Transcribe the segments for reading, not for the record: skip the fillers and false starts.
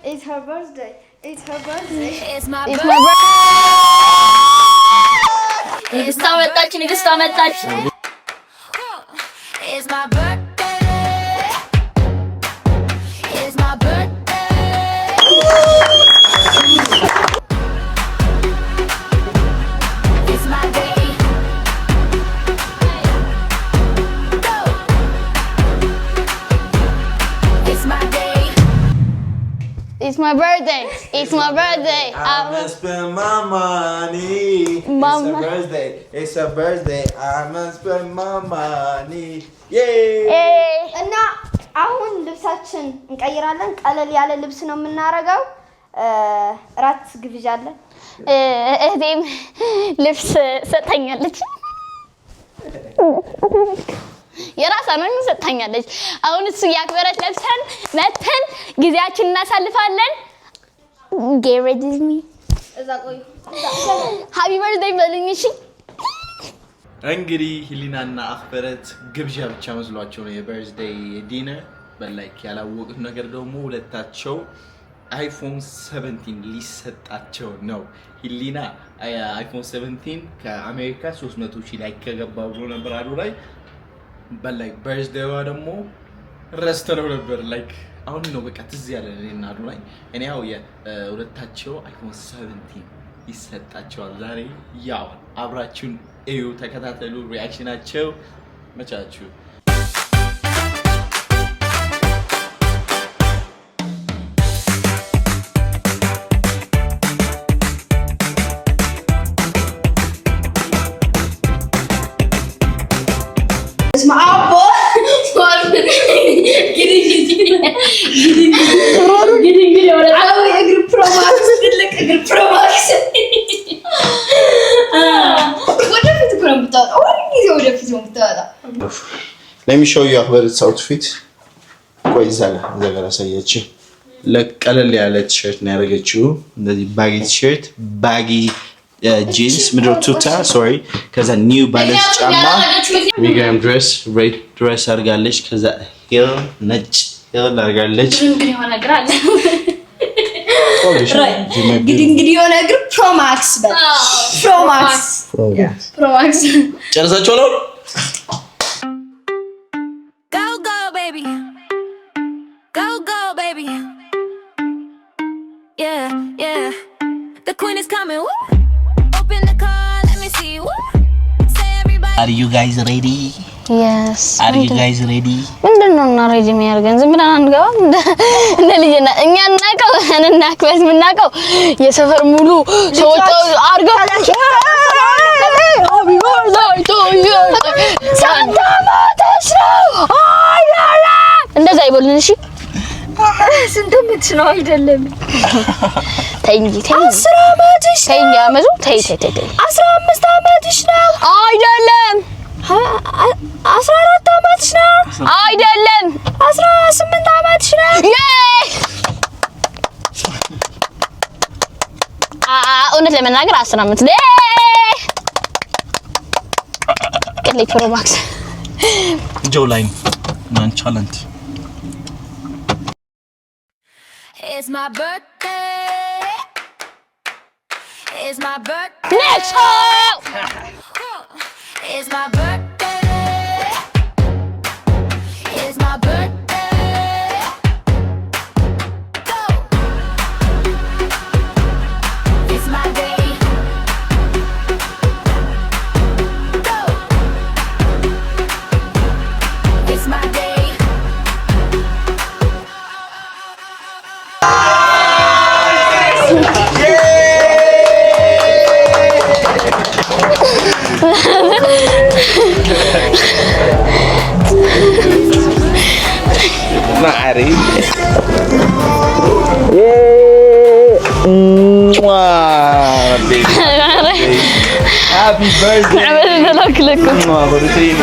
It's her birthday. It's her birthday. It's my birthday. It's my birthday. It's my birthday. It's my birthday. It's my birthday. It's my day. Go. It's my day. It's my birthday. It's my birthday. I'ma spend my money. Mama. It's her birthday. It's her birthday. I'ma spend my money. Yay! እና አሁን ልብሳችን እንቀይራለን። ቀለል ያለ ልብስ ነው የምናረጋው። ራት ግብዣ አለ። እህቴም ልብስ ሰጣኛለች። የራሷን ሰጣኛለች። አሁን እሱ ያክበረት ለብሰን መተን ጊዜያችንን እናሳልፋለን። Get ready with me. እዛ ቆዩ። Happy birthday በሉኝ እሺ። እንግዲህ ሂሊናና አክበረት ግብዣ ብቻ መስሏቸው ነው የበርዝዴይ ዲነር በላይክ ያላወቁት ነገር ደግሞ ሁለታቸው አይፎን 17 ሊሰጣቸው ነው። ሂሊና አይፎን 17 ከአሜሪካ 300,000 ላይ ከገባ ብሎ ነበር አሉ ላይ በላይክ በርዝዴይዋ ደግሞ ረስተነው ነበር ላይክ አሁን ነው በቃ ትዝ ያለን እና አሉ ላይ እኔ ያው የሁለታቸው አይፎን 17 ይሰጣቸዋል ዛሬ። ያው አብራችሁን እዩ ተከታተሉ። ሪአክሽናቸው መቻችሁ። Let me show you Akbarat's outfit. ቆይ ዘጋ ላሳያችሁ። ለቀለል ያለ ቲሸርት ነው ያደረገችው። እንደዚህ ባጊ ቲሸርት፣ ባጊ ጂንስ፣ ምድር ቱታ ሶሪ፣ ከዛ ኒው ባላንስ ጫማ፣ ሚዲየም ድሬስ፣ ሬድ ድሬስ አድርጋለች። ከዛ ሂል ነጭ ሂል አድርጋለች። እንግዲህ የሆነ ነገር አለ። እንግዲህ የሆነ እግር ፕሮማክስ ፕሮማክስ ጨርሳችኋል? Are you guys ready? Yes. Are you guys ready? ምንድነው እና ሬዲ የሚያደርገን? ዝም ብለን አንገባም እንደ ልጅና እኛ እናቀው እናክበስ ምናቀው የሰፈር ሙሉ ሰዎች አርገው Happy birthday to you. ሳንታ ማተሽ ነው። አይላላ እንደዛ ይበሉን እሺ። ስንት ዓመት ነው አይደለም? ተይ እንጂ ተይ። 10 ዓመትሽ ነው። ተይ ያመዙ ተይ 15 ዓመትሽ ነው። አይደለም 14 ዓመትሽ ነው። አይደለም 18 ዓመትሽ ነው። እውነት ለመናገር 10 ዓመት ቅሌ ፕሮማክስ ጆ ላይን ናንቻለንት It's my birthday. It's my birthday. Next. It's my birthday. It's my birthday. Go. It's my day. Go. It's my day. Mari. Happy birthday. عملنا لك لكم. برتين.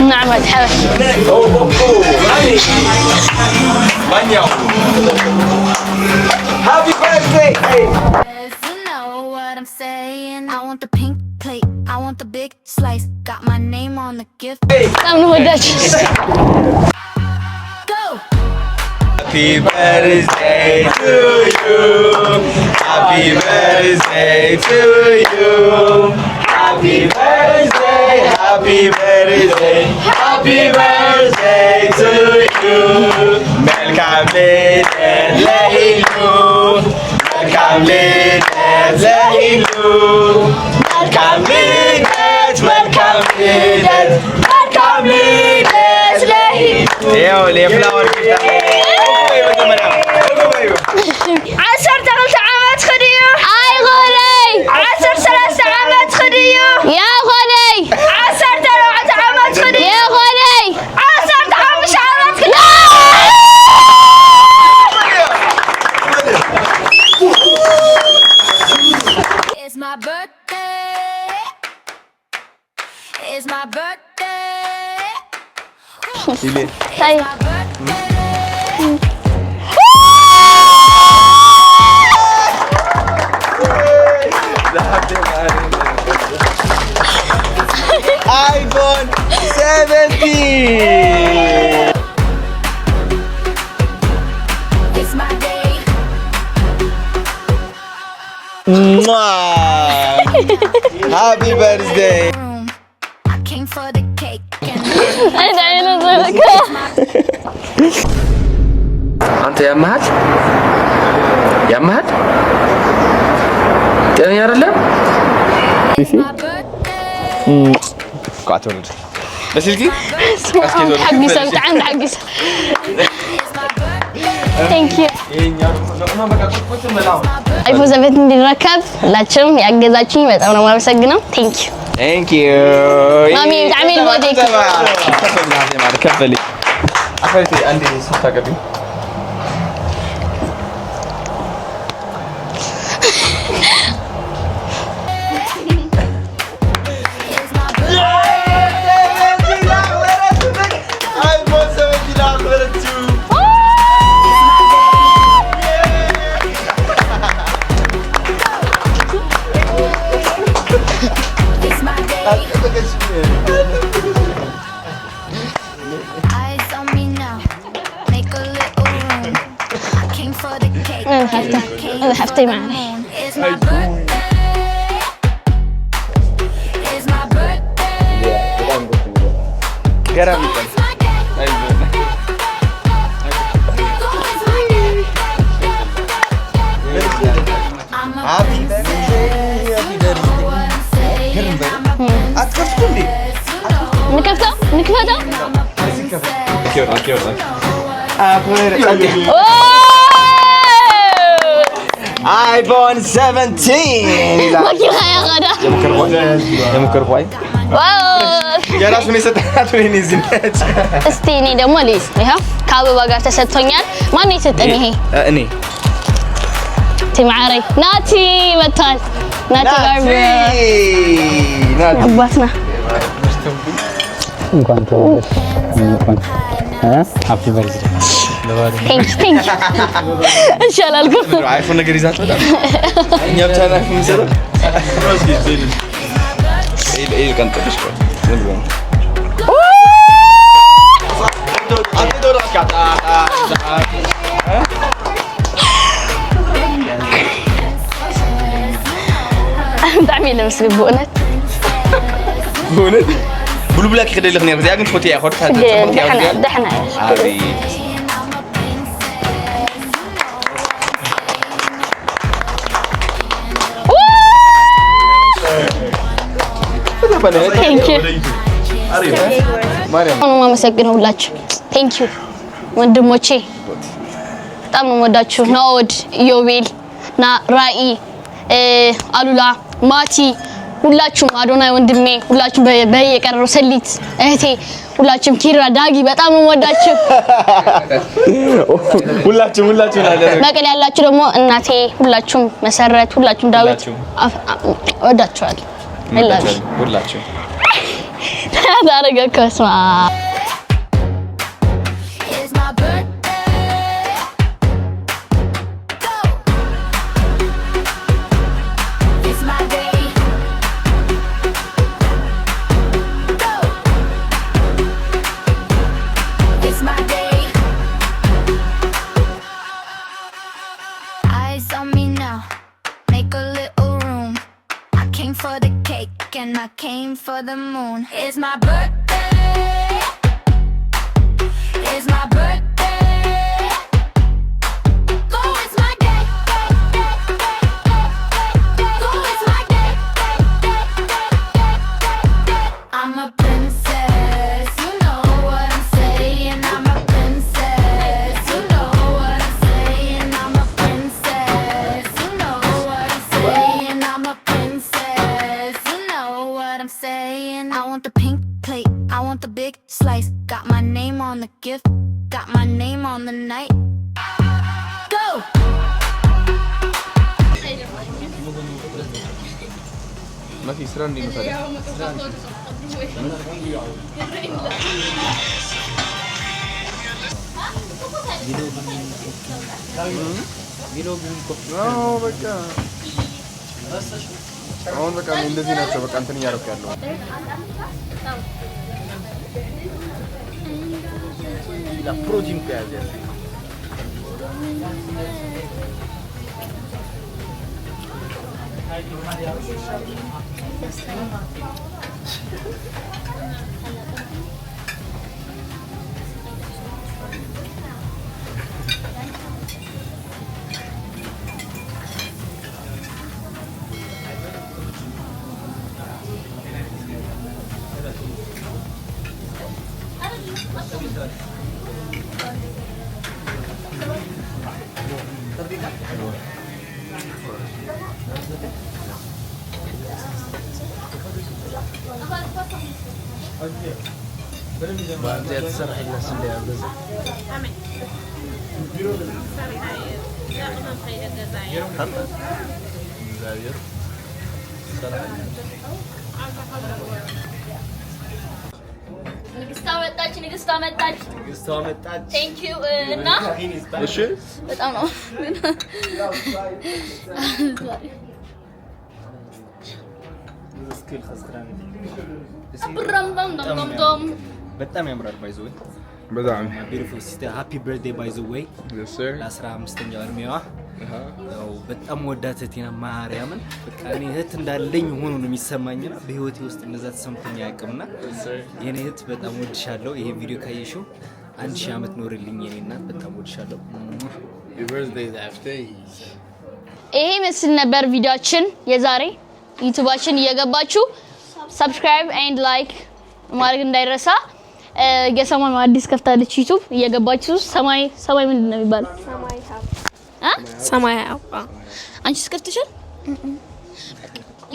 نعم تحب. Happy birthday. You know what I'm saying. I want the pink plate. I want the big slice. Got my name on the gift. I'm not with that. Go. Happy birthday to you. Happy birthday to you. Happy birthday, happy birthday, happy birthday to you. Welcome lidet lehilu. Welcome lidet lehilu. Welcome lidet, welcome lidet, welcome lidet lehilu. Yo, le flower gift. عشر تغلت عامات خديو አይ ጎለይ عشر ثلاثة عامات خديو ያ ጎለይ عشر تلوعة عامات خديو ያ ጎለይ عشر تحمش عامات خديو It's my birthday. It's my birthday. ታይ My birthday. iPhone 17. It's my day. Mwah. Happy birthday. Room. I came for the cake and አይ ዳይ ነው ዘካ አንተ ያማት ጤነኛ አይደለም። it's my birthday. ቋቶልድ በስልኪ حقي سويت عند حقي It's my birthday. ثانك يو አይፎን 7 እንዲረከብ ሁላችሁም ያገዛችሁኝ በጣም ነው የማመሰግነው። ቴንክ ዩ Thank you. ማሚ تعمل بوديك. كفلي عفرتي عندي صوت قبل It's my birthday. It's my day. Eyes on me now. Make a little room. I came for the cake. أنا and هفتح. I came أنا for هفتح the معنا. moon. It's my birthday. It's my birthday. قرامي It's my day. I'm a Happy birthday. Happy birthday. أتكفوا لي. نكفتو نكفتو iPhone 17. وكيل يا غدا يا مكربوي. واو يا راس من ستات وين نزلت. እስቲ እኔ ደግሞ ልይዝ ይኸው ከአበባ ጋር ተሰጥቶኛል። ማን ነው የሰጠኝ ይሄ? እኔ ማዕረይ ናቲ መጥቷል። ናቲ ባርበር ናቲ አባትና እንኳን ተወለድሽ እንኳን ሃፒ በርዝዴይ ቴንክ እሺ አላልኩም። አይፎን ነገር ይዛት በጣም እኛ ብቻ ነው አይፎን የሚሰጠው። ኤል ቀንጥልሽ ቆይ ዝም ብሎ ብጣዕሚ እየ ለምስግን ብእውነት በእውነት ብሉ ብላክ ይኸደልክ ነይሩ እዚኣ ግን ፎቶ እያ ኮድ ደሕና እየ ቴንክ ዩ ማርያም ነው የማመሰግነው ሁላችሁ። ቴንክ ዩ ወንድሞቼ በጣም ነው የምወዳችሁ። ናኦድ፣ ኢዮቤል፣ ራኢ፣ አሉላ፣ ማቲ ሁላችሁም፣ አዶናይ ወንድሜ ሁላችሁም፣ በየቀረው ሰሊት እህቴ ሁላችሁም፣ ኪራ፣ ዳጊ በጣም ነው የምወዳችሁ። ሁላችሁም መቀሌ ያላችሁ ደግሞ እናቴ ሁላችሁም፣ መሰረት ሁላችሁም፣ ዳዊት እወዳችኋለሁ። አይላችሁ ሁላችሁም ታረገ ከስማ It's my birthday. Go. It's my day. Go. It's my day. and I came for the moon. It's my birthday. It's my birthday. Go, it's my day. Go, it's my day. I'm a princess, you know what I'm saying. I'm a princess, you know what I'm saying. I'm a princess, you know what I'm saying. I'm a princess, you know what I'm saying. I want the pink plate, I want the big slice. Got my name on the gift, got my name on the night. Go! Mati ስራ እንዴት ነው ታዲያ? አሁን በቃ እንደዚህ ናቸው። በቃ እንትን እያደረኩ ያለው ፕሮቲን ከያዘ ባንተ የተሰራ ይላስ እንደያዘ ንግስቷ መጣች ቴንክ ዩ እና እሺ በጣም ነው ስኪል خسران በጣም ያምራል ባይ ዘ ወይ በጣም ቢዩቲፉል ሲስተር ሃፒ በርዝዴይ ባይ ዘ ወይ yes sir ለ15ኛው እድሜዋ ያው በጣም ወዳት ቲና ማርያምን በቃ እኔ እህት እንዳለኝ ሆኖ ነው የሚሰማኝ በህይወቴ ውስጥ እንደዛ ተሰምቶኝ አያውቅምና የኔ እህት በጣም ወድሻለሁ ይሄ ቪዲዮ ካየሽው 1000 አመት ኖርልኝ የኔ እናት በጣም ወድሻለሁ your birthday is after ይሄ መስል ነበር ቪዲዮአችን የዛሬ ዩቲዩባችን እየገባችሁ ሰብስክራይብ ኤንድ ላይክ ማድረግ እንዳይረሳ የሰማይ አዲስ ከፍታለች ዩቲዩብ እየገባችሁ ሰማይ ምንድነው የሚባለው ሰማይ ሀብ አንቺ ስከፍተሻል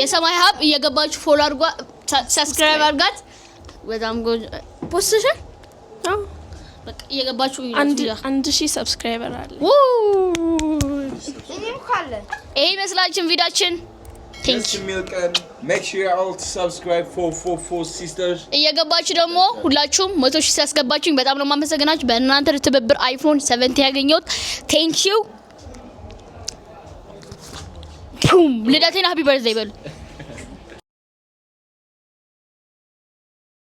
የሰማይ ሀብ እየገባችሁ ፎሎ አድርጓ ሰብስክራይብ አድርጋት በጣም ፖስትሽን በቃ እየገባችሁ 1000 ሰብስክራይበር አለ እኔም ካለ ይሄ መስላችን ቪዲዮአችን Thank you. Make sure you all subscribe for sisters. እየገባችሁ ደግሞ ሁላችሁም 100,000 ሲያስገባችሁኝ በጣም ነው ማመሰግናችሁ በእናንተ ትብብር አይፎን 7 ያገኘሁት ቴንክ ዩ ልደቴና ሃፒ በርዝዴይ በሉ